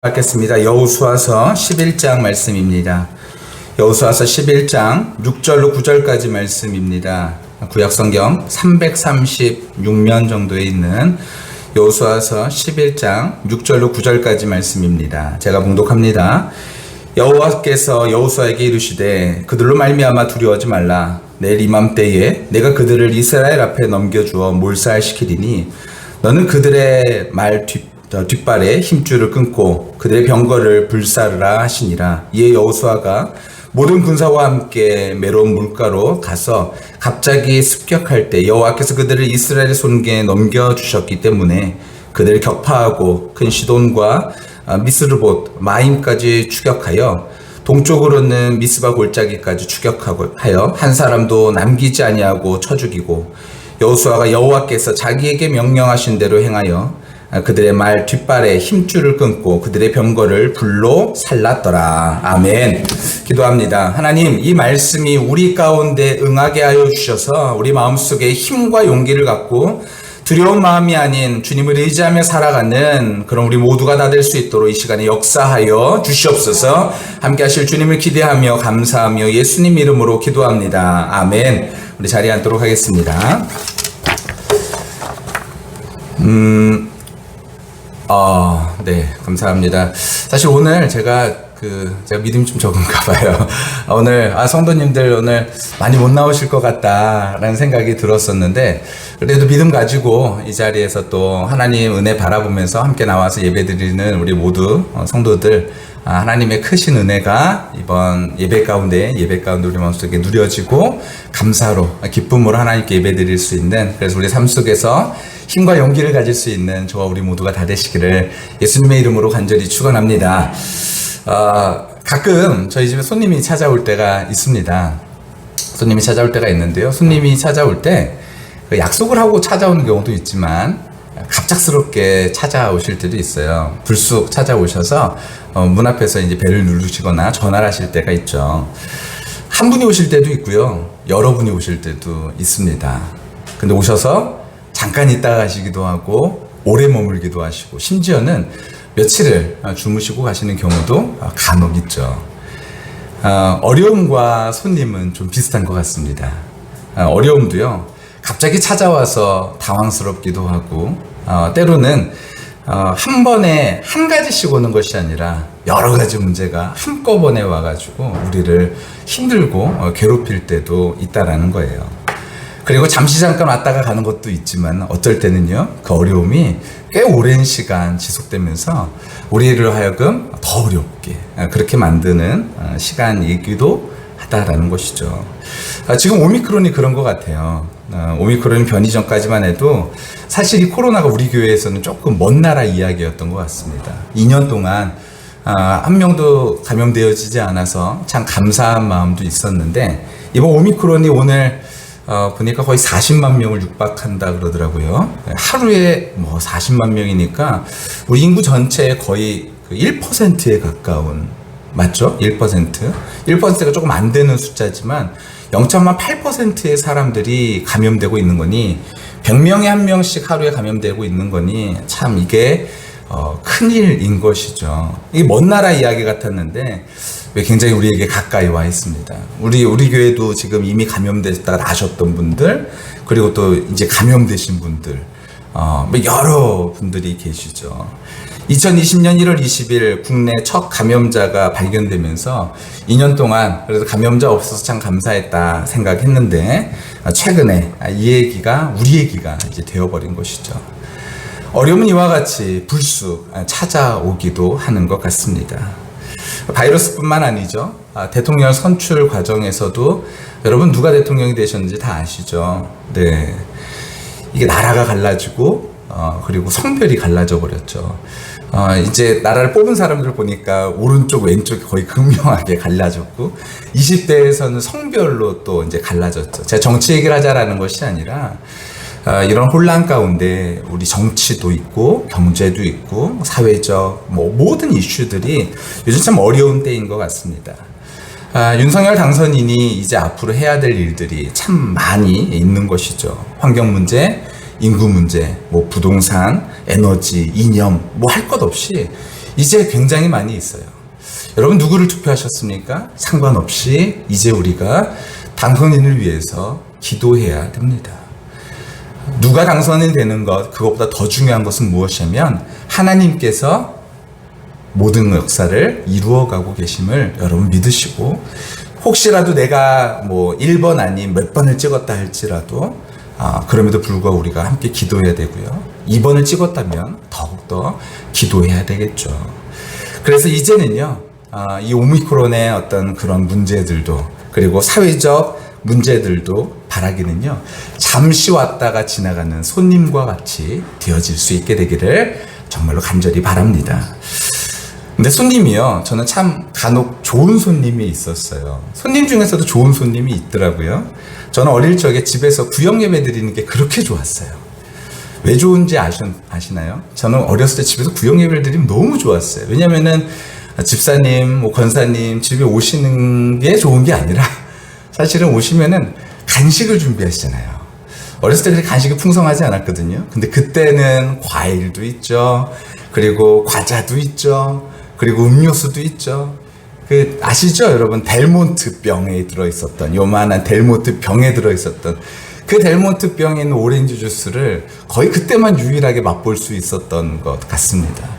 받겠습니다. 여호수아서 11장 말씀입니다. 여호수아서 11장 6절로 9절까지 말씀입니다. 구약성경 336면 정도에 있는 여호수아서 11장 6절로 9절까지 말씀입니다. 제가 봉독합니다. 여호와께서 여호수아에게 이르시되 그들로 말미암아 두려워하지 말라. 내일 이맘때에 내가 그들을 이스라엘 앞에 넘겨주어 몰살시키리니 너는 그들의 말 뒷발에 힘줄을 끊고 그들의 병거를 불사르라 하시니라. 이에 여호수아가 모든 군사와 함께 메론 물가로 가서 갑자기 습격할 때 여호와께서 그들을 이스라엘의 손에 넘겨주셨기 때문에 그들을 격파하고 큰 시돈과 미스르봇 마임까지 추격하여 동쪽으로는 미스바 골짜기까지 추격하여 한 사람도 남기지 아니하고 쳐 죽이고 여호수아가 여호와께서 자기에게 명령하신 대로 행하여 그들의 말 뒷발에 힘줄을 끊고 그들의 병거를 불로 살랐더라. 아멘. 기도합니다. 하나님, 이 말씀이 우리 가운데 응하게 하여 주셔서 우리 마음속에 힘과 용기를 갖고 두려운 마음이 아닌 주님을 의지하며 살아가는 그런 우리 모두가 다 될 수 있도록 이 시간에 역사하여 주시옵소서. 함께 하실 주님을 기대하며 감사하며 예수님 이름으로 기도합니다. 아멘. 우리 자리에 앉도록 하겠습니다. 네, 감사합니다. 사실 오늘 제가 믿음이 좀 적은가 봐요. 오늘, 성도님들 오늘 많이 못 나오실 것 같다라는 생각이 들었었는데, 그래도 믿음 가지고 이 자리에서 또 하나님 은혜 바라보면서 함께 나와서 예배 드리는 우리 모두 성도들, 하나님의 크신 은혜가 이번 예배 가운데 우리 마음속에 누려지고 감사로, 기쁨으로 하나님께 예배 드릴 수 있는, 그래서 우리 삶 속에서 힘과 용기를 가질 수 있는 저와 우리 모두가 다 되시기를 예수님의 이름으로 간절히 축원합니다. 가끔 저희 집에 손님이 찾아올 때가 있습니다. 손님이 찾아올 때가 있는데요. 손님이 찾아올 때 약속을 하고 찾아오는 경우도 있지만 갑작스럽게 찾아오실 때도 있어요. 불쑥 찾아오셔서 문 앞에서 이제 벨을 누르시거나 전화를 하실 때가 있죠. 한 분이 오실 때도 있고요. 여러 분이 오실 때도 있습니다. 근데 오셔서 잠깐 있다가 가시기도 하고 오래 머물기도 하시고 심지어는 며칠을 주무시고 가시는 경우도 간혹 있죠. 어려움과 손님은 좀 비슷한 것 같습니다. 어려움도요, 갑자기 찾아와서 당황스럽기도 하고 때로는 한 번에 한 가지씩 오는 것이 아니라 여러 가지 문제가 한꺼번에 와가지고 우리를 힘들고 괴롭힐 때도 있다라는 거예요. 그리고 잠깐 왔다가 가는 것도 있지만 어쩔 때는요, 그 어려움이 꽤 오랜 시간 지속되면서 우리를 하여금 더 어렵게 그렇게 만드는 시간이기도 하다라는 것이죠. 지금 오미크론이 그런 것 같아요. 오미크론이 변이 전까지만 해도 사실 이 코로나가 우리 교회에서는 조금 먼 나라 이야기였던 것 같습니다. 2년 동안 한 명도 감염되어지지 않아서 참 감사한 마음도 있었는데 이번 오미크론이 오늘 보니까 거의 40만 명을 육박한다 그러더라고요. 하루에 40만 명이니까 우리 인구 전체의 거의 1%에 가까운, 맞죠? 1%. 1%가 조금 안 되는 숫자지만 0.8%의 사람들이 감염되고 있는 거니 100명에 한 명씩 하루에 감염되고 있는 거니 참 이게 큰일인 것이죠. 이게 먼 나라 이야기 같았는데 왜 굉장히 우리에게 가까이 와 있습니다. 우리 교회도 지금 이미 감염됐다가 나셨던 분들, 그리고 또 이제 감염되신 분들, 여러 분들이 계시죠. 2020년 1월 20일 국내 첫 감염자가 발견되면서 2년 동안 그래도 감염자 없어서 참 감사했다 생각했는데 최근에 우리 얘기가 이제 되어버린 것이죠. 어려움은 이와 같이 불쑥 찾아오기도 하는 것 같습니다. 바이러스뿐만 아니죠. 대통령 선출 과정에서도 여러분 누가 대통령이 되셨는지 다 아시죠. 네, 이게 나라가 갈라지고 그리고 성별이 갈라져 버렸죠. 이제 나라를 뽑은 사람들 보니까 오른쪽 왼쪽이 거의 극명하게 갈라졌고 20대에서는 성별로 또 이제 갈라졌죠. 제가 정치 얘기를 하자라는 것이 아니라 이런 혼란 가운데 우리 정치도 있고 경제도 있고 사회적 모든 이슈들이 요즘 참 어려운 때인 것 같습니다. 윤석열 당선인이 이제 앞으로 해야 될 일들이 참 많이 있는 것이죠. 환경 문제, 인구 문제, 부동산, 에너지, 이념 할 것 없이 이제 굉장히 많이 있어요. 여러분 누구를 투표하셨습니까? 상관없이 이제 우리가 당선인을 위해서 기도해야 됩니다. 누가 당선이 되는 것, 그것보다 더 중요한 것은 무엇이냐면 하나님께서 모든 역사를 이루어가고 계심을 여러분 믿으시고, 혹시라도 내가 뭐 1번 아닌 몇 번을 찍었다 할지라도 그럼에도 불구하고 우리가 함께 기도해야 되고요. 2번을 찍었다면 더욱더 기도해야 되겠죠. 그래서 이제는요, 이 오미크론의 어떤 그런 문제들도, 그리고 사회적 문제들도 바라기는요, 잠시 왔다가 지나가는 손님과 같이 되어질 수 있게 되기를 정말로 간절히 바랍니다. 근데 손님이요, 저는 참 간혹 좋은 손님이 있었어요. 손님 중에서도 좋은 손님이 있더라고요. 저는 어릴 적에 집에서 구역 예배 드리는 게 그렇게 좋았어요. 왜 좋은지 아시나요? 저는 어렸을 때 집에서 구역 예배를 드리면 너무 좋았어요. 왜냐면은 집사님, 뭐 권사님 집에 오시는 게 좋은 게 아니라 사실은 오시면은 간식을 준비하시잖아요. 어렸을 때 그렇게 간식이 풍성하지 않았거든요. 근데 그때는 과일도 있죠. 그리고 과자도 있죠. 그리고 음료수도 있죠. 아시죠? 여러분, 델몬트 병에 들어있었던, 요만한 델몬트 병에 들어있었던 그 델몬트 병에 있는 오렌지 주스를 거의 그때만 유일하게 맛볼 수 있었던 것 같습니다.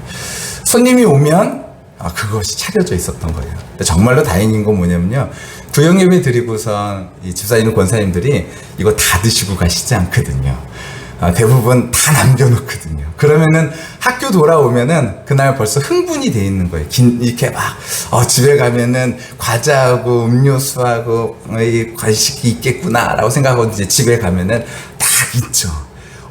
손님이 오면 그것이 차려져 있었던 거예요. 정말로 다행인 건 뭐냐면요, 구역 예배 드리고선 이 집사님 권사님들이 이거 다 드시고 가시지 않거든요. 대부분 다 남겨놓거든요. 그러면은 학교 돌아오면은 그날 벌써 흥분이 돼 있는 거예요. 이렇게 막 집에 가면은 과자하고 음료수하고 이 간식이 있겠구나라고 생각하고 이제 집에 가면은 딱 있죠.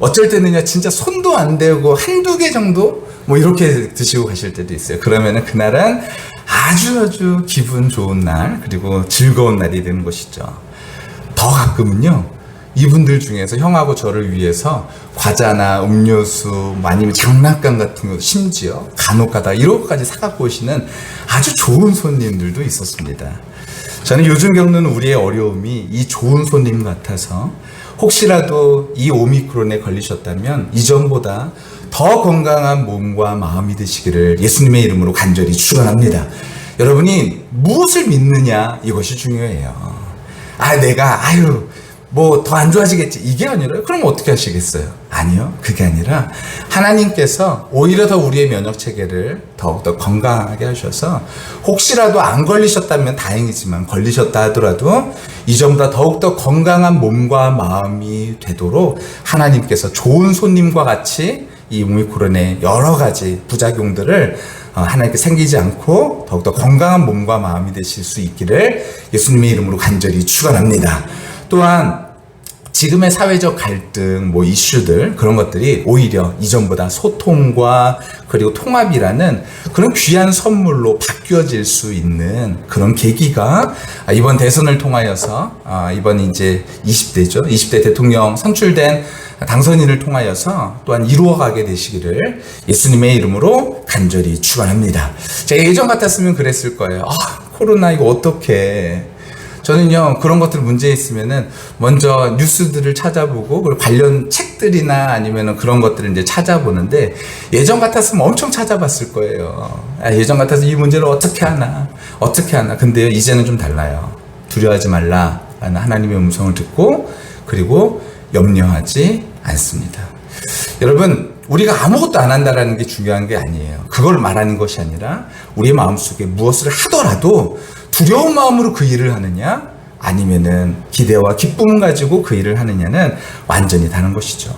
어쩔 때는요, 진짜 손도 안 대고 한두 개 정도 뭐 이렇게 드시고 가실 때도 있어요. 그러면은 그날은 아주 기분 좋은 날, 그리고 즐거운 날이 되는 것이죠. 더 가끔은요, 이분들 중에서 형하고 저를 위해서 과자나 음료수, 아니면 장난감 같은 거, 심지어 간혹가다 이런 것까지 사갖고 오시는 아주 좋은 손님들도 있었습니다. 저는 요즘 겪는 우리의 어려움이 이 좋은 손님 같아서, 혹시라도 이 오미크론에 걸리셨다면 이전보다 더 건강한 몸과 마음이 되시기를 예수님의 이름으로 간절히 축원합니다. 여러분이 무엇을 믿느냐, 이것이 중요해요. 내가 뭐 더 안 좋아지겠지, 이게 아니라 그럼 어떻게 하시겠어요? 아니요, 그게 아니라 하나님께서 오히려 더 우리의 면역 체계를 더욱더 건강하게 하셔서, 혹시라도 안 걸리셨다면 다행이지만 걸리셨다 하더라도 이전보다 더욱더 건강한 몸과 마음이 되도록 하나님께서 좋은 손님과 같이 이 오미크론의 여러 가지 부작용들을 하나님께 생기지 않고 더욱더 건강한 몸과 마음이 되실 수 있기를 예수님의 이름으로 간절히 축원합니다. 또한 지금의 사회적 갈등, 뭐 이슈들, 그런 것들이 오히려 이전보다 소통과 그리고 통합이라는 그런 귀한 선물로 바뀌어질 수 있는 그런 계기가 이번 대선을 통하여서, 이번 이제 20대죠. 20대 대통령 선출된 당선인을 통하여서 또한 이루어가게 되시기를 예수님의 이름으로 간절히 축원합니다. 제가 예전 같았으면 그랬을 거예요. 코로나 이거 어떡해. 저는요, 그런 것들 문제 있으면은 먼저 뉴스들을 찾아보고, 그리고 관련 책들이나 아니면은 그런 것들을 이제 찾아보는데, 예전 같았으면 엄청 찾아봤을 거예요. 예전 같아서 이 문제를 어떻게 하나. 근데요, 이제는 좀 달라요. 두려워하지 말라 라는 하나님의 음성을 듣고, 그리고 염려하지 않습니다. 여러분, 우리가 아무것도 안 한다라는 게 중요한 게 아니에요. 그걸 말하는 것이 아니라 우리의 마음속에 무엇을 하더라도 두려운 마음으로 그 일을 하느냐, 아니면은 기대와 기쁨을 가지고 그 일을 하느냐는 완전히 다른 것이죠.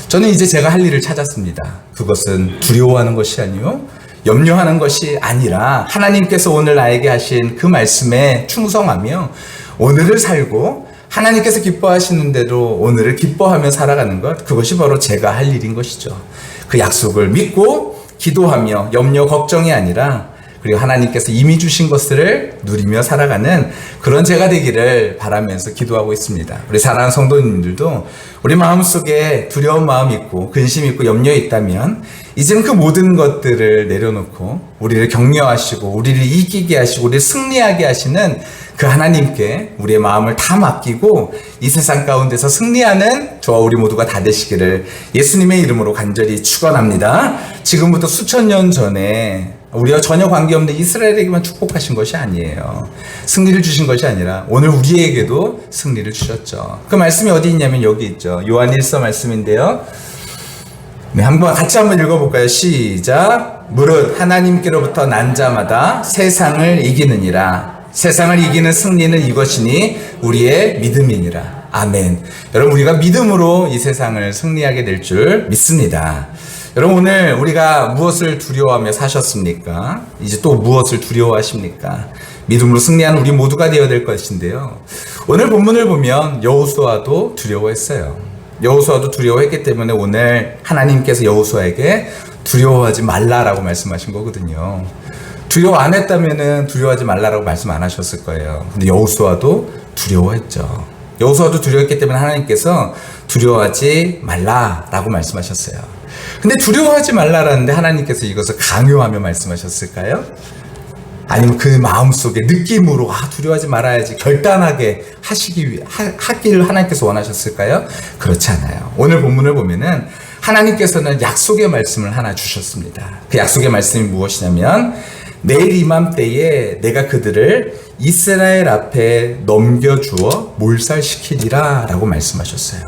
저는 이제 제가 할 일을 찾았습니다. 그것은 두려워하는 것이 아니요, 염려하는 것이 아니라 하나님께서 오늘 나에게 하신 그 말씀에 충성하며 오늘을 살고, 하나님께서 기뻐하시는 대로 오늘을 기뻐하며 살아가는 것, 그것이 바로 제가 할 일인 것이죠. 그 약속을 믿고 기도하며 염려, 걱정이 아니라, 그리고 하나님께서 이미 주신 것들을 누리며 살아가는 그런 제가 되기를 바라면서 기도하고 있습니다. 우리 사랑하는 성도님들도 우리 마음속에 두려운 마음 있고 근심 있고 염려 있다면 이제는 그 모든 것들을 내려놓고 우리를 격려하시고 우리를 이기게 하시고 우리를 승리하게 하시는 그 하나님께 우리의 마음을 다 맡기고 이 세상 가운데서 승리하는 저와 우리 모두가 다 되시기를 예수님의 이름으로 간절히 축원합니다. 지금부터 수천 년 전에 우리와 전혀 관계없는 이스라엘에게만 축복하신 것이 아니에요. 승리를 주신 것이 아니라 오늘 우리에게도 승리를 주셨죠. 그 말씀이 어디 있냐면 여기 있죠. 요한 1서 말씀인데요. 네, 같이 한번 읽어볼까요? 시작. 무릇 하나님께로부터 난 자마다 세상을 이기느니라. 세상을 이기는 승리는 이것이니 우리의 믿음이니라. 아멘. 여러분, 우리가 믿음으로 이 세상을 승리하게 될 줄 믿습니다. 여러분, 오늘 우리가 무엇을 두려워하며 사셨습니까? 이제 또 무엇을 두려워하십니까? 믿음으로 승리하는 우리 모두가 되어야 될 것인데요. 오늘 본문을 보면 여호수아도 두려워했어요. 여호수아도 두려워했기 때문에 오늘 하나님께서 여호수아에게 두려워하지 말라라고 말씀하신 거거든요. 두려워 안 했다면은 두려워하지 말라라고 말씀 안 하셨을 거예요. 근데 여호수아도 두려워했죠. 여호수아도 두려워했기 때문에 하나님께서 두려워하지 말라라고 말씀하셨어요. 근데 두려워하지 말라라는데 하나님께서 이것을 강요하며 말씀하셨을까요? 아니면 그 마음속에 느낌으로 두려워하지 말아야지 결단하게 하기를 하나님께서 원하셨을까요? 그렇지 않아요. 오늘 본문을 보면은 하나님께서는 약속의 말씀을 하나 주셨습니다. 그 약속의 말씀이 무엇이냐면 내일 이맘때에 내가 그들을 이스라엘 앞에 넘겨주어 몰살시키리라 라고 말씀하셨어요.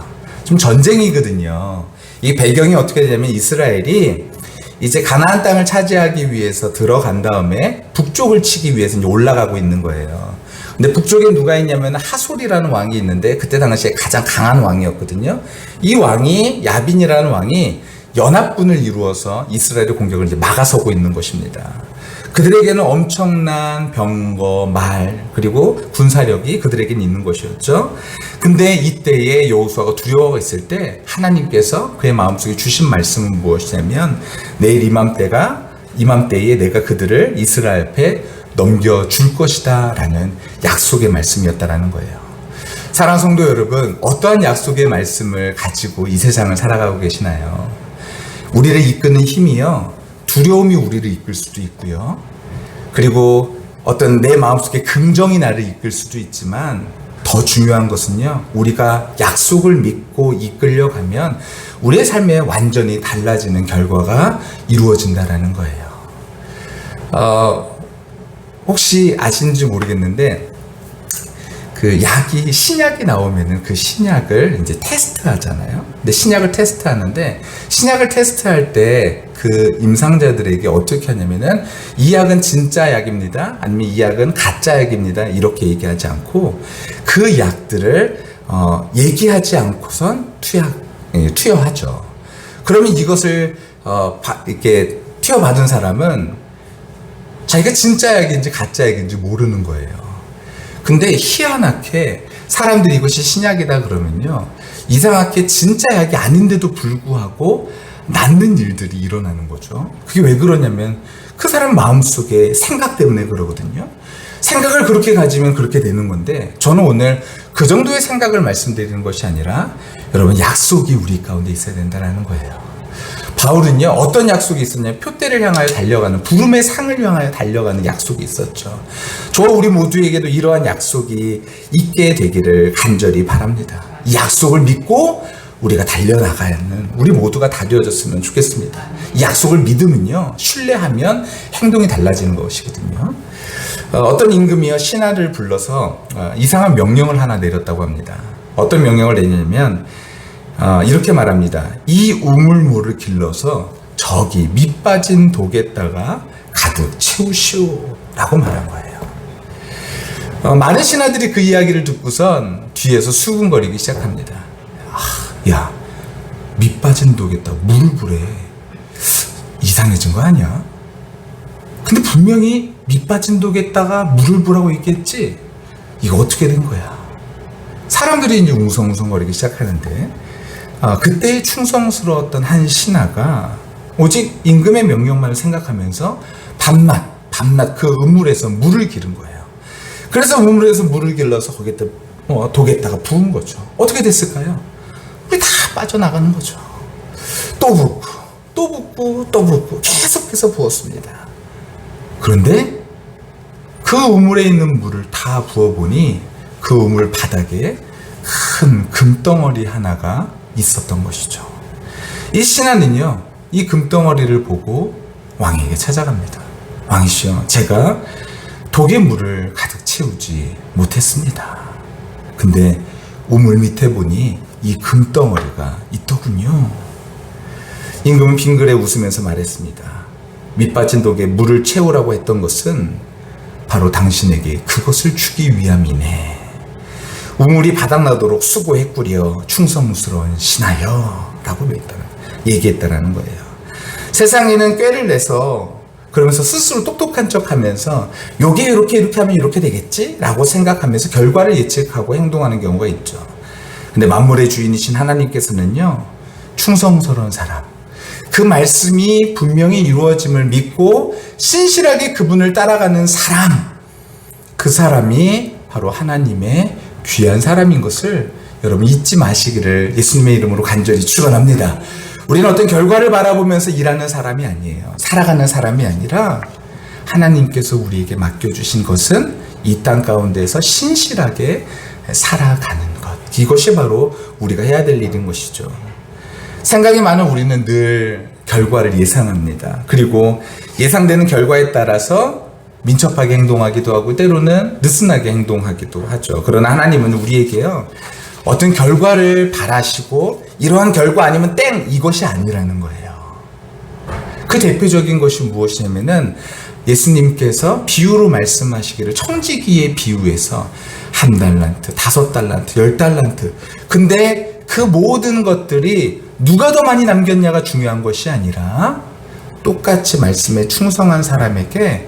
좀 전쟁이거든요. 이 배경이 어떻게 되냐면 이스라엘이 이제 가나안 땅을 차지하기 위해서 들어간 다음에 북쪽을 치기 위해서 이제 올라가고 있는 거예요. 근데 북쪽에 누가 있냐면 하솔이라는 왕이 있는데 그때 당시에 가장 강한 왕이었거든요. 이 왕이 야빈이라는 왕이 연합군을 이루어서 이스라엘의 공격을 이제 막아서고 있는 것입니다. 그들에게는 엄청난 병거, 말, 그리고 군사력이 그들에게는 있는 것이었죠. 근데 이때에 여호수아가 두려워했을 때 하나님께서 그의 마음속에 주신 말씀은 무엇이냐면 내일 이맘때에 내가 그들을 이스라엘 앞에 넘겨줄 것이다 라는 약속의 말씀이었다라는 거예요. 사랑하는 성도 여러분, 어떠한 약속의 말씀을 가지고 이 세상을 살아가고 계시나요? 우리를 이끄는 힘이요, 두려움이 우리를 이끌 수도 있고요. 그리고 어떤 내 마음속에 긍정이 나를 이끌 수도 있지만 더 중요한 것은요, 우리가 약속을 믿고 이끌려가면 우리의 삶에 완전히 달라지는 결과가 이루어진다라는 거예요. 혹시 아시는지 모르겠는데 그 신약이 나오면은 그 신약을 이제 테스트 하잖아요. 근데 신약을 테스트하는데 신약을 테스트할 때 그 임상자들에게 어떻게 하냐면은 이 약은 진짜 약입니다. 아니면 이 약은 가짜 약입니다. 이렇게 얘기하지 않고 그 약들을 얘기하지 않고선 투여하죠. 그러면 이것을 이렇게 투여받은 사람은 자기가 진짜 약인지 가짜 약인지 모르는 거예요. 근데 희한하게 사람들이 이것이 신약이다 그러면요, 이상하게 진짜 약이 아닌데도 불구하고 낫는 일들이 일어나는 거죠. 그게 왜 그러냐면 그 사람 마음속에 생각 때문에 그러거든요. 생각을 그렇게 가지면 그렇게 되는 건데, 저는 오늘 그 정도의 생각을 말씀드리는 것이 아니라 여러분, 약속이 우리 가운데 있어야 된다는 거예요. 바울은요, 어떤 약속이 있었냐면 표대를 향하여 달려가는, 부름의 상을 향하여 달려가는 약속이 있었죠. 저와 우리 모두에게도 이러한 약속이 있게 되기를 간절히 바랍니다. 이 약속을 믿고 우리가 달려나가는 우리 모두가 다 되어졌으면 좋겠습니다. 이 약속을 믿으면요, 신뢰하면 행동이 달라지는 것이거든요. 어떤 임금이요, 신하를 불러서 이상한 명령을 하나 내렸다고 합니다. 어떤 명령을 내냐면 이렇게 말합니다. 이 우물물을 길러서 저기 밑 빠진 독에다가 가득 채우시오 라고 말한 거예요. 많은 신하들이 그 이야기를 듣고선 뒤에서 수군거리기 시작합니다. 야, 밑 빠진 독에다가 물을 부래. 이상해진 거 아니야? 근데 분명히 밑 빠진 독에다가 물을 부라고 얘기했지? 이거 어떻게 된 거야? 사람들이 이제 웅성웅성거리기 시작하는데 그때의 충성스러웠던 한 신하가 오직 임금의 명령만을 생각하면서 밤낮 그 우물에서 물을 기른 거예요. 그래서 우물에서 물을 길러서 거기다 독에다가 부은 거죠. 어떻게 됐을까요? 우리 다 빠져나가는 거죠. 또 또 붓고 또 붓고 계속해서 부었습니다. 그런데 그 우물에 있는 물을 다 부어보니 그 우물 바닥에 큰 금덩어리 하나가 있었던 것이죠. 이 신하는요, 이 금덩어리를 보고 왕에게 찾아갑니다. 왕이시여, 제가 독의 물을 가득 채우지 못했습니다. 근데 우물 밑에 보니 이 금덩어리가 있더군요. 임금은 빙그레 웃으면서 말했습니다. 밑빠진 독에 물을 채우라고 했던 것은 바로 당신에게 그것을 주기 위함이네. 우물이 바닥나도록 수고했구려 충성스러운 신하여 라고 얘기했다라는 거예요. 세상에는 꾀를 내서 그러면서 스스로 똑똑한 척 하면서 요게 이렇게 하면 이렇게 되겠지? 라고 생각하면서 결과를 예측하고 행동하는 경우가 있죠. 근데 만물의 주인이신 하나님께서는요, 충성스러운 사람, 그 말씀이 분명히 이루어짐을 믿고 신실하게 그분을 따라가는 사람, 그 사람이 바로 하나님의 귀한 사람인 것을 여러분 잊지 마시기를 예수님의 이름으로 간절히 축원합니다. 우리는 어떤 결과를 바라보면서 일하는 사람이 아니에요. 살아가는 사람이 아니라 하나님께서 우리에게 맡겨주신 것은 이 땅 가운데에서 신실하게 살아가는 것. 이것이 바로 우리가 해야 될 일인 것이죠. 생각이 많은 우리는 늘 결과를 예상합니다. 그리고 예상되는 결과에 따라서 민첩하게 행동하기도 하고 때로는 느슨하게 행동하기도 하죠. 그러나 하나님은 우리에게요, 어떤 결과를 바라시고 이러한 결과 아니면 땡! 이것이 아니라는 거예요. 그 대표적인 것이 무엇이냐면은 예수님께서 비유로 말씀하시기를 청지기의 비유에서 1달란트, 5달란트, 10달란트. 근데 그 모든 것들이 누가 더 많이 남겼냐가 중요한 것이 아니라 똑같이 말씀에 충성한 사람에게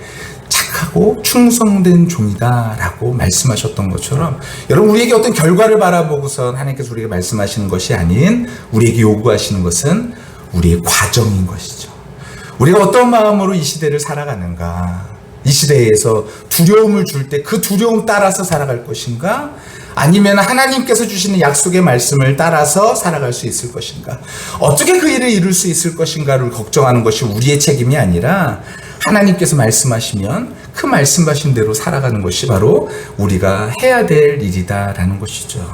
착하고 충성된 종이다 라고 말씀하셨던 것처럼 여러분, 우리에게 어떤 결과를 바라보고선 하나님께서 우리에게 말씀하시는 것이 아닌 우리에게 요구하시는 것은 우리의 과정인 것이죠. 우리가 어떤 마음으로 이 시대를 살아가는가, 이 시대에서 두려움을 줄 때 그 두려움 따라서 살아갈 것인가, 아니면 하나님께서 주시는 약속의 말씀을 따라서 살아갈 수 있을 것인가, 어떻게 그 일을 이룰 수 있을 것인가를 걱정하는 것이 우리의 책임이 아니라 하나님께서 말씀하시면 그 말씀하신 대로 살아가는 것이 바로 우리가 해야 될 일이다라는 것이죠.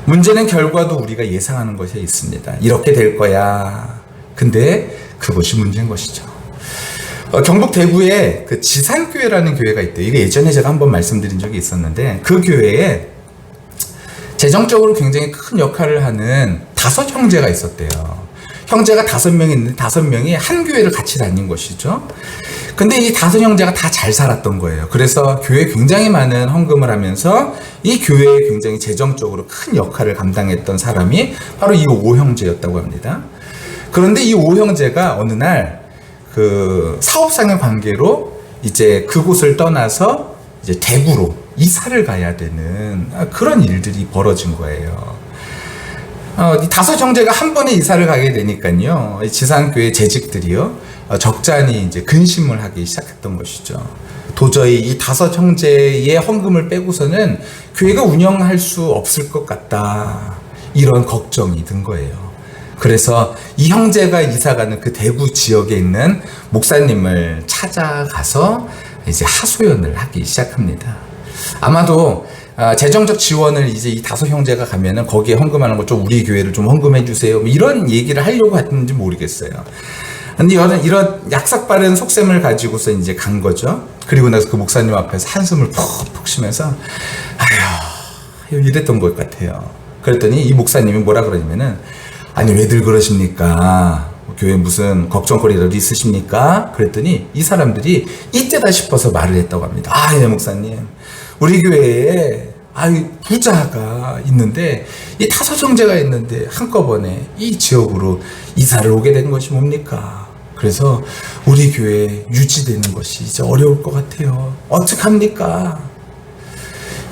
문제는 결과도 우리가 예상하는 것에 있습니다. 이렇게 될 거야. 근데 그것이 문제인 것이죠. 경북 대구에 그 지산교회라는 교회가 있대요. 이게 예전에 제가 한번 말씀드린 적이 있었는데, 그 교회에 재정적으로 굉장히 큰 역할을 하는 5 형제가 있었대요. 형제가 5명이 있는데 5명이 한 교회를 같이 다닌 것이죠. 근데 이 5 형제가 다 잘 살았던 거예요. 그래서 교회에 굉장히 많은 헌금을 하면서 이 교회에 굉장히 재정적으로 큰 역할을 감당했던 사람이 바로 이 5 형제였다고 합니다. 그런데 이 5 형제가 어느 날 그 사업상의 관계로 이제 그곳을 떠나서 이제 대구로 이사를 가야 되는 그런 일들이 벌어진 거예요. 이 5 형제가 한 번에 이사를 가게 되니까요, 지산교회 재직들이요, 적잖이 이제 근심을 하기 시작했던 것이죠. 도저히 이 5 형제의 헌금을 빼고서는 교회가 운영할 수 없을 것 같다, 이런 걱정이 든 거예요. 그래서 이 형제가 이사가는 그 대구 지역에 있는 목사님을 찾아가서 이제 하소연을 하기 시작합니다. 아마도 재정적 지원을 이제 이 5 형제가 가면은 거기에 헌금하는 거 좀 우리 교회를 좀 헌금해 주세요, 이런 얘기를 하려고 했는지 모르겠어요. 근데 이런 약삭 빠른 속셈을 가지고서 이제 간 거죠. 그리고 나서 그 목사님 앞에서 한숨을 푹푹 쉬면서 아휴 이랬던 것 같아요. 그랬더니 이 목사님이 뭐라 그러냐면은, 아니 왜들 그러십니까? 교회 무슨 걱정거리라도 있으십니까? 그랬더니 이 사람들이 이때다 싶어서 말을 했다고 합니다. 예 목사님, 우리 교회에 부자가 있는데 이 5 형제가 있는데 한꺼번에 이 지역으로 이사를 오게 된 것이 뭡니까? 그래서 우리 교회 유지되는 것이 이제 어려울 것 같아요. 어떡합니까?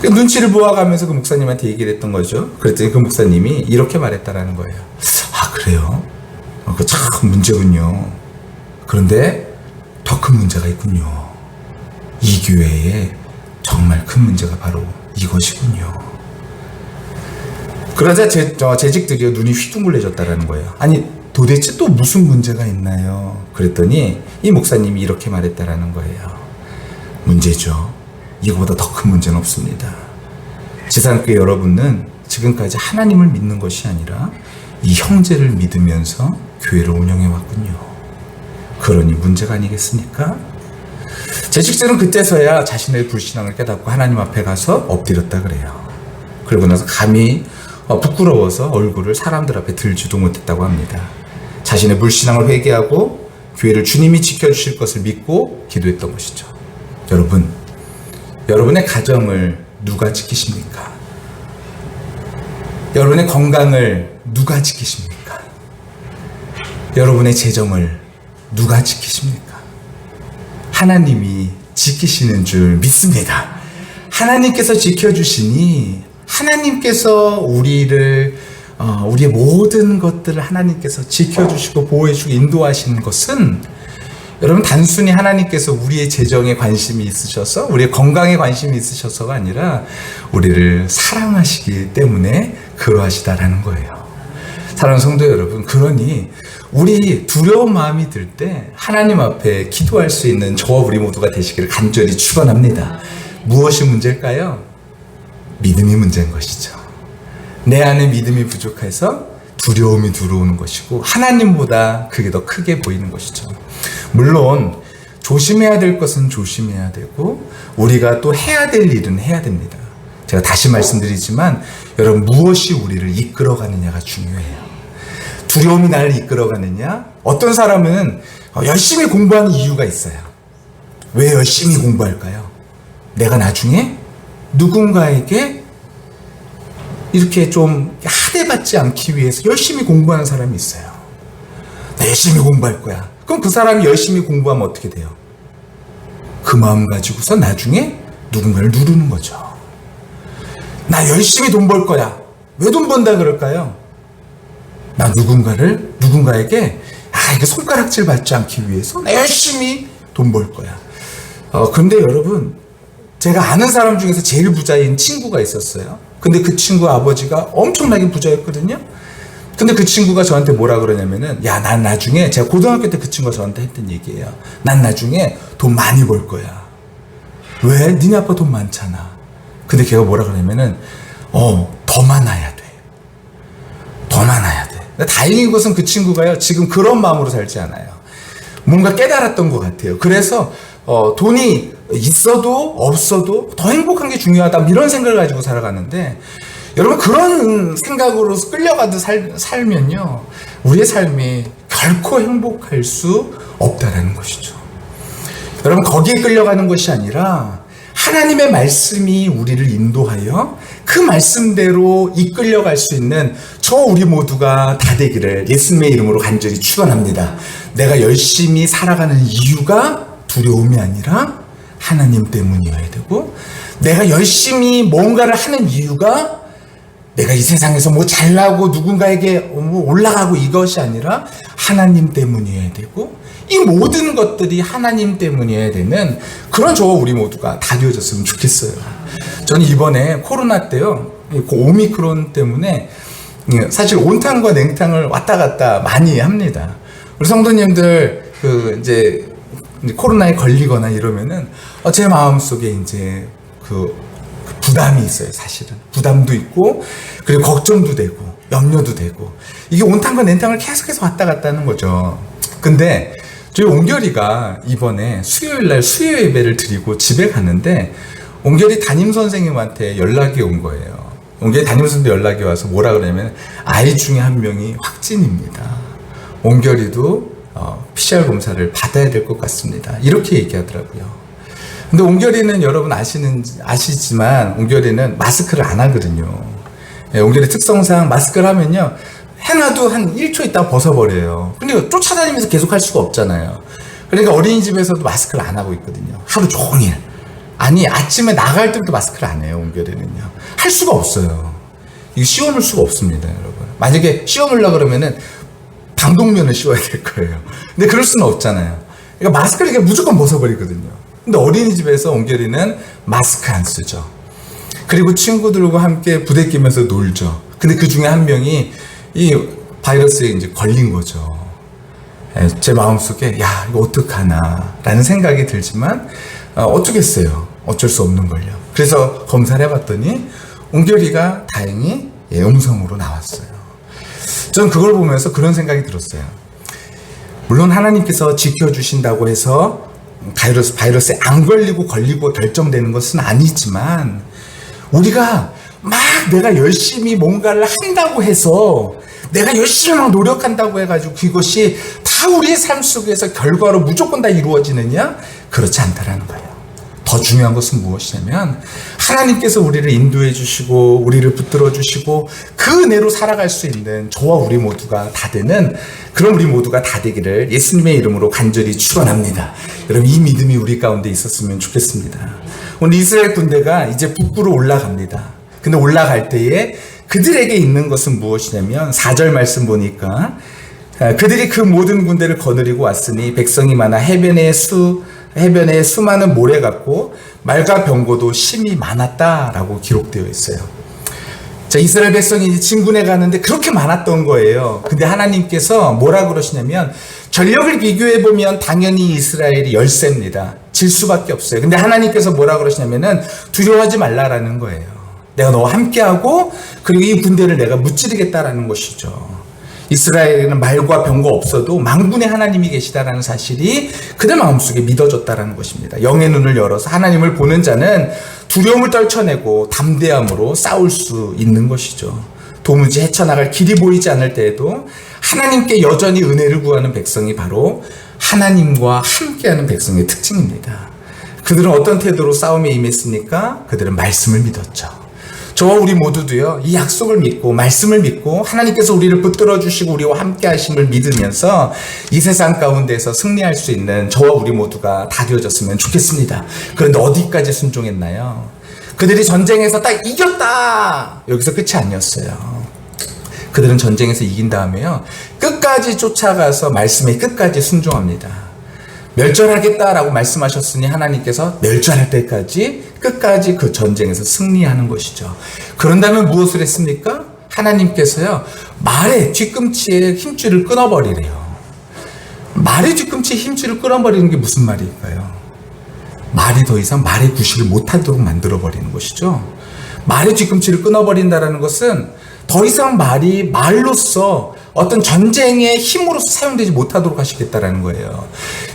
눈치를 보아가면서 그 목사님한테 얘기를 했던 거죠. 그랬더니 그 목사님이 이렇게 말했다라는 거예요. 그래요? 그거 참 문제군요. 그런데 더 큰 문제가 있군요. 이 교회에 정말 큰 문제가 바로 이것이군요. 그러자 재직들이 눈이 휘둥글레졌다라는 거예요. 아니 도대체 또 무슨 문제가 있나요? 그랬더니 이 목사님이 이렇게 말했다라는 거예요. 문제죠. 이거보다 더 큰 문제는 없습니다. 지상교회 여러분은 지금까지 하나님을 믿는 것이 아니라 이 형제를 믿으면서 교회를 운영해 왔군요. 그러니 문제가 아니겠습니까? 제 직전은 그때서야 자신의 불신앙을 깨닫고 하나님 앞에 가서 엎드렸다 그래요. 그러고 나서 감히 부끄러워서 얼굴을 사람들 앞에 들지도 못했다고 합니다. 자신의 불신앙을 회개하고 교회를 주님이 지켜주실 것을 믿고 기도했던 것이죠. 여러분, 여러분의 가정을 누가 지키십니까? 여러분의 건강을 누가 지키십니까? 여러분의 재정을 누가 지키십니까? 하나님이 지키시는 줄 믿습니다. 하나님께서 지켜주시니 하나님께서 우리의 모든 것들을 하나님께서 지켜주시고 보호해주고 인도하시는 것은 여러분 단순히 하나님께서 우리의 재정에 관심이 있으셔서 우리의 건강에 관심이 있으셔서가 아니라 우리를 사랑하시기 때문에 그러하시다라는 거예요. 사랑하는 성도 여러분, 그러니 우리 두려운 마음이 들 때 하나님 앞에 기도할 수 있는 저와 우리 모두가 되시기를 간절히 축원합니다. 무엇이 문제일까요? 믿음이 문제인 것이죠. 내 안에 믿음이 부족해서 두려움이 들어오는 것이고 하나님보다 그게 더 크게 보이는 것이죠. 물론 조심해야 될 것은 조심해야 되고 우리가 또 해야 될 일은 해야 됩니다. 제가 다시 말씀드리지만 여러분, 무엇이 우리를 이끌어가느냐가 중요해요. 두려움이 나를 이끌어가느냐? 어떤 사람은 열심히 공부하는 이유가 있어요. 왜 열심히 공부할까요? 내가 나중에 누군가에게 이렇게 좀 하대받지 않기 위해서 열심히 공부하는 사람이 있어요. 나 열심히 공부할 거야. 그럼 그 사람이 열심히 공부하면 어떻게 돼요? 그 마음 가지고서 나중에 누군가를 누르는 거죠. 나 열심히 돈 벌 거야. 왜 돈 번다 그럴까요? 나 누군가에게 이게 손가락질 받지 않기 위해서 나 열심히 돈 벌 거야. 근데 여러분, 제가 아는 사람 중에서 제일 부자인 친구가 있었어요. 근데 그 친구 아버지가 엄청나게 부자였거든요. 근데 그 친구가 저한테 뭐라 그러냐면은, 야, 난 나중에, 제가 고등학교 때 그 친구가 저한테 했던 얘기예요. 난 나중에 돈 많이 벌 거야. 왜? 니네 아빠 돈 많잖아. 근데 걔가 뭐라 그러냐면은, 더 많아야 돼. 더 많아야 돼. 다행인 것은 그 친구가요, 지금 그런 마음으로 살지 않아요. 뭔가 깨달았던 것 같아요. 그래서 돈이 있어도 없어도 더 행복한 게 중요하다, 이런 생각을 가지고 살아가는데, 여러분, 그런 생각으로 끌려가듯 살면요, 우리의 삶이 결코 행복할 수 없다라는 것이죠. 여러분, 거기에 끌려가는 것이 아니라 하나님의 말씀이 우리를 인도하여 그 말씀대로 이끌려갈 수 있는 우리 모두가 다 되기를 예수님의 이름으로 간절히 축원합니다. 내가 열심히 살아가는 이유가 두려움이 아니라 하나님 때문이어야 되고, 내가 열심히 뭔가를 하는 이유가 내가 이 세상에서 뭐 잘나고 누군가에게 올라가고 이것이 아니라 하나님 때문이어야 되고, 이 모든 것들이 하나님 때문이어야 되는 그런 저와 우리 모두가 다 되어졌으면 좋겠어요. 저는 이번에 코로나 때요, 그 오미크론 때문에 사실 온탕과 냉탕을 왔다 갔다 많이 합니다. 우리 성도님들 이제 코로나에 걸리거나 이러면은 제 마음속에 이제 그 부담이 있어요. 사실은 부담도 있고, 그리고 걱정도 되고 염려도 되고, 이게 온탕과 냉탕을 계속해서 왔다 갔다 하는 거죠. 근데 저희 옹결이가 이번에 수요일날 수요 예배를 드리고 집에 갔는데 옹결이 담임 선생님한테 연락이 온 거예요. 옹결이 담임 선생님 연락이 와서 뭐라 그러냐면, 아이 중에 한 명이 확진입니다. 옹결이도 PCR 검사를 받아야 될 것 같습니다. 이렇게 얘기하더라고요. 근데 옹결이는 여러분 아시지만 옹결이는 마스크를 안 하거든요. 옹결이 특성상 마스크를 하면요, 해놔도 한 1초 있다가 벗어버려요. 근데 쫓아다니면서 계속 할 수가 없잖아요. 그러니까 어린이집에서도 마스크를 안 하고 있거든요. 하루 종일. 아니, 아침에 나갈 때부터 마스크를 안 해요, 옹결이는요. 할 수가 없어요. 이거 씌워놓을 수가 없습니다, 여러분. 만약에 씌워놓으려고 그러면은 방독면을 씌워야 될 거예요. 근데 그럴 수는 없잖아요. 그러니까 마스크를 이렇게 무조건 벗어버리거든요. 근데 어린이집에서 옹결이는 마스크 안 쓰죠. 그리고 친구들과 함께 부대끼면서 놀죠. 근데 그 중에 한 명이 이 바이러스에 이제 걸린 거죠. 제 마음속에 야 이거 어떡하나 라는 생각이 들지만 어쩌겠어요. 어쩔 수 없는 걸요. 그래서 검사를 해봤더니 옹결이가 다행히 음성으로 나왔어요. 저는 그걸 보면서 그런 생각이 들었어요. 물론 하나님께서 지켜주신다고 해서 바이러스에 안 걸리고 걸리고 결정되는 것은 아니지만 우리가 막 내가 열심히 뭔가를 한다고 해서 내가 열심히 막 노력한다고 해가지고 그것이 다 우리의 삶 속에서 결과로 무조건 다 이루어지느냐? 그렇지 않다라는 거예요. 더 중요한 것은 무엇이냐면 하나님께서 우리를 인도해 주시고 우리를 붙들어 주시고 그 은혜로 살아갈 수 있는 저와 우리 모두가 다 되는 그런 우리 모두가 다 되기를 예수님의 이름으로 간절히 축원합니다. 여러분 이 믿음이 우리 가운데 있었으면 좋겠습니다. 오늘 이스라엘 군대가 이제 북부로 올라갑니다. 근데 올라갈 때에 그들에게 있는 것은 무엇이냐면 4절 말씀 보니까 그들이 그 모든 군대를 거느리고 왔으니 백성이 많아 해변에 수많은 모래 같고 말과 병거도 심히 많았다라고 기록되어 있어요. 자, 이스라엘 백성이 진군에 가는데 그렇게 많았던 거예요. 근데 하나님께서 뭐라 그러시냐면 전력을 비교해 보면 당연히 이스라엘이 열세입니다. 질 수밖에 없어요. 근데 하나님께서 뭐라 그러시냐면은 두려워하지 말라라는 거예요. 내가 너와 함께하고 그리고 이 군대를 내가 무찌르겠다라는 것이죠. 이스라엘에는 말과 병거 없어도 만군의 하나님이 계시다라는 사실이 그들 마음속에 믿어졌다라는 것입니다. 영의 눈을 열어서 하나님을 보는 자는 두려움을 떨쳐내고 담대함으로 싸울 수 있는 것이죠. 도무지 헤쳐나갈 길이 보이지 않을 때에도 하나님께 여전히 은혜를 구하는 백성이 바로 하나님과 함께하는 백성의 특징입니다. 그들은 어떤 태도로 싸움에 임했습니까? 그들은 말씀을 믿었죠. 저와 우리 모두도요, 이 약속을 믿고 말씀을 믿고 하나님께서 우리를 붙들어 주시고 우리와 함께 하심을 믿으면서 이 세상 가운데서 승리할 수 있는 저와 우리 모두가 다 되어졌으면 좋겠습니다. 그런데 어디까지 순종했나요? 그들이 전쟁에서 딱 이겼다! 여기서 끝이 아니었어요. 그들은 전쟁에서 이긴 다음에요, 끝까지 쫓아가서 말씀에 끝까지 순종합니다. 멸절하겠다라고 말씀하셨으니 하나님께서 멸절할 때까지 끝까지 그 전쟁에서 승리하는 것이죠. 그런다면 무엇을 했습니까? 하나님께서요, 말의 뒤꿈치에 힘줄을 끊어버리래요. 말의 뒤꿈치에 힘줄을 끊어버리는 게 무슨 말일까요? 말이 더 이상 말의 구실을 못하도록 만들어버리는 것이죠. 말의 뒤꿈치를 끊어버린다는 것은 더 이상 말이 말로서 어떤 전쟁의 힘으로서 사용되지 못하도록 하시겠다라는 거예요.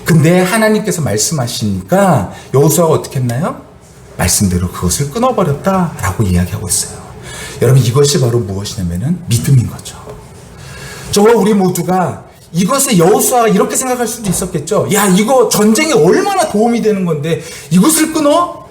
근데 하나님께서 말씀하시니까 여호수아가 어떻게 했나요? 말씀대로 그것을 끊어버렸다라고 이야기하고 있어요. 여러분 이것이 바로 무엇이냐면은 믿음인 거죠. 저와 우리 모두가 이것에 여호수아가 이렇게 생각할 수도 있었겠죠. 야, 이거 전쟁에 얼마나 도움이 되는 건데 이것을 끊어?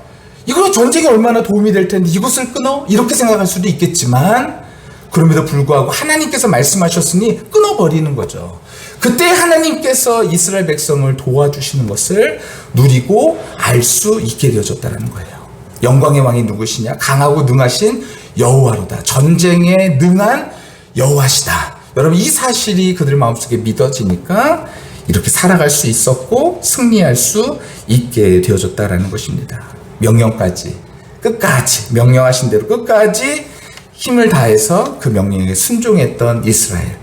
이거 전쟁에 얼마나 도움이 될 텐데 이것을 끊어? 이렇게 생각할 수도 있겠지만 그럼에도 불구하고 하나님께서 말씀하셨으니 끊어버리는 거죠. 그때 하나님께서 이스라엘 백성을 도와주시는 것을 누리고 알 수 있게 되어졌다는 거예요. 영광의 왕이 누구시냐? 강하고 능하신 여호와로다. 전쟁에 능한 여호와시다. 여러분 이 사실이 그들 마음속에 믿어지니까 이렇게 살아갈 수 있었고 승리할 수 있게 되어졌다는 것입니다. 명령까지 끝까지 명령하신 대로 끝까지 힘을 다해서 그 명령에 순종했던 이스라엘.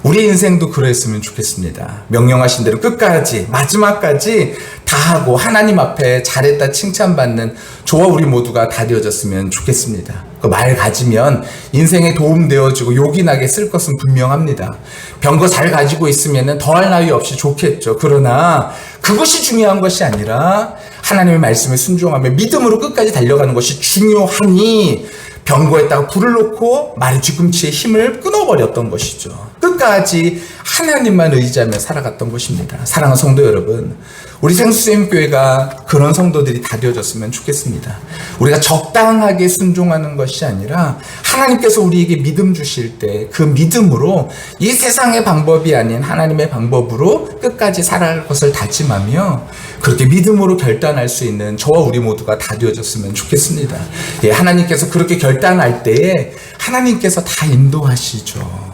우리 인생도 그랬으면 좋겠습니다. 명령하신 대로 끝까지 마지막까지 다 하고 하나님 앞에 잘했다 칭찬받는 저와 우리 모두가 다 되어졌으면 좋겠습니다. 그 말 가지면 인생에 도움되어지고 요긴하게 쓸 것은 분명합니다. 병거 잘 가지고 있으면 더할 나위 없이 좋겠죠. 그러나 그것이 중요한 것이 아니라 하나님의 말씀에 순종하며 믿음으로 끝까지 달려가는 것이 중요하니 병거에다가 불을 놓고 말의 뒤꿈치에 힘을 끊어버렸던 것이죠. 끝까지 하나님만 의지하며 살아갔던 것입니다. 사랑하는 성도 여러분, 우리 생수쌤교회가 그런 성도들이 다 되어졌으면 좋겠습니다. 우리가 적당하게 순종하는 것이 아니라 하나님께서 우리에게 믿음 주실 때 그 믿음으로 이 세상의 방법이 아닌 하나님의 방법으로 끝까지 살아갈 것을 다짐하며 그렇게 믿음으로 결단할 수 있는 저와 우리 모두가 다 되어졌으면 좋겠습니다. 예, 하나님께서 그렇게 결단할 때에 하나님께서 다 인도하시죠.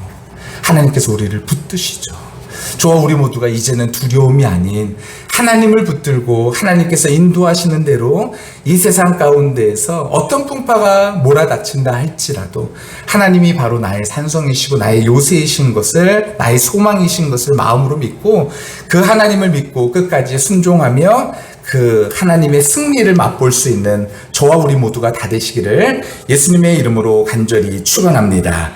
하나님께서 우리를 붙드시죠. 저와 우리 모두가 이제는 두려움이 아닌 하나님을 붙들고 하나님께서 인도하시는 대로 이 세상 가운데에서 어떤 풍파가 몰아닥친다 할지라도 하나님이 바로 나의 산성이시고 나의 요새이신 것을, 나의 소망이신 것을 마음으로 믿고 그 하나님을 믿고 끝까지 순종하며 그 하나님의 승리를 맛볼 수 있는 저와 우리 모두가 다 되시기를 예수님의 이름으로 간절히 축원합니다.